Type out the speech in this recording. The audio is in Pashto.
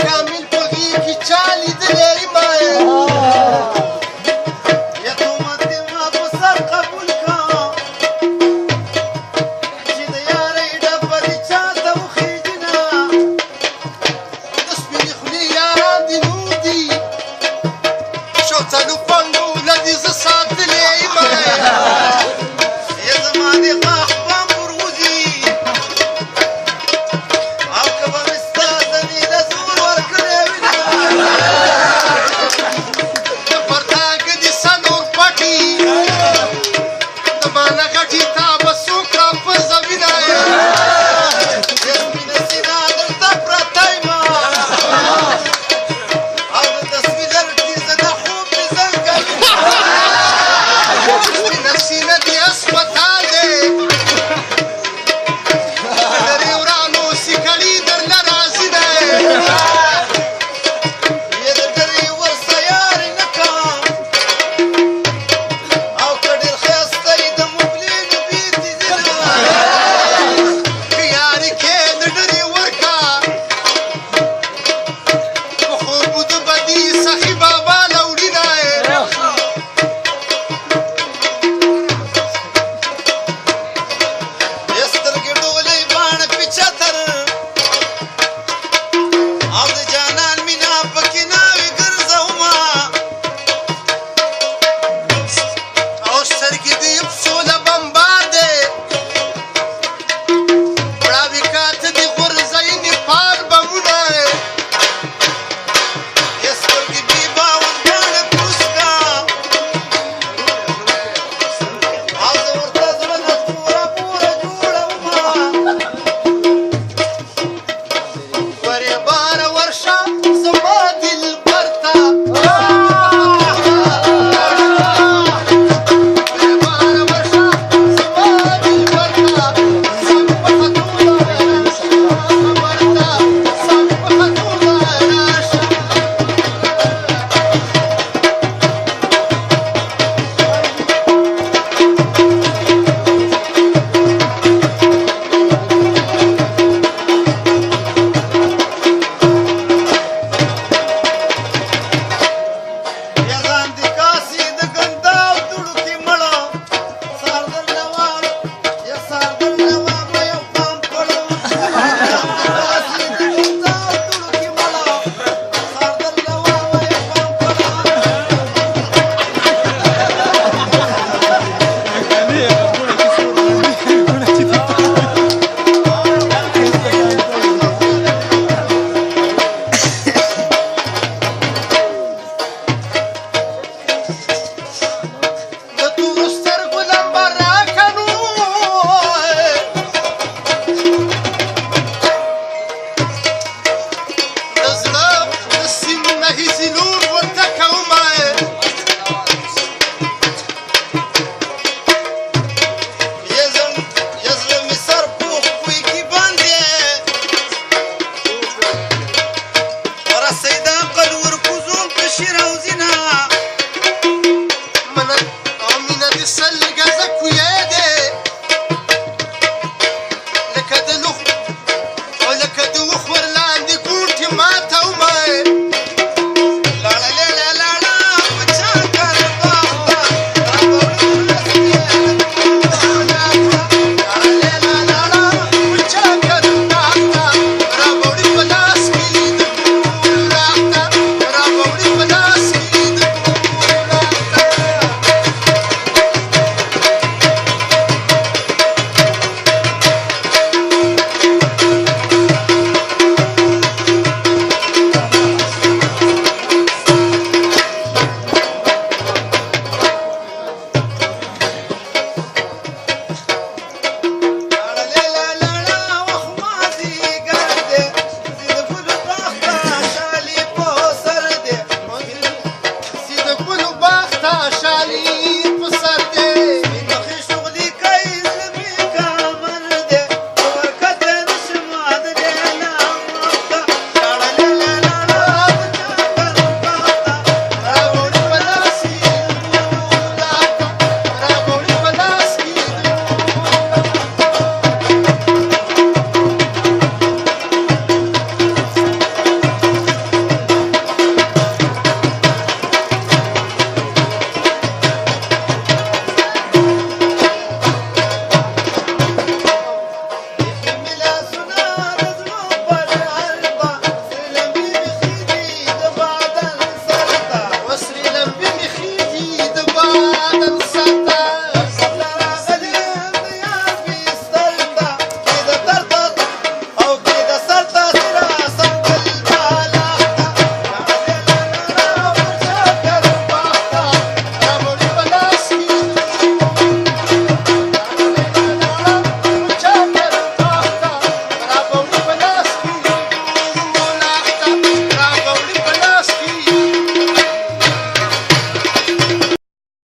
کامل په غېږ کې چا لیدلی ما یتومت دې ما په سر قبول کا چې د یارۍ ډبه دې چا ته وخېږي نه د سپینې خولې یاران دې نور دي شوتلو پنګونه دې زه ساتلی ما یا زما دې غاښ بم وروځي او که به مې ستا زنې له زور ورکړی وي د پرتاګه دې سنور پټي د مانه غټي تا به څوک راپرځوینه یا سپینه سینه درته پرته یمه او د تصویر ټیزه د خوب مې زنګوینه سپینه سینه دې اسپتال دی درې ورانو سیکړي درله راځي دی یا د درې ورسه یارې نه کا او که ډېر ښایسته یې د مبلینو بیتې دي نه که یارې کې د ډرې ورکا په خوبو د بدي سخي بابا له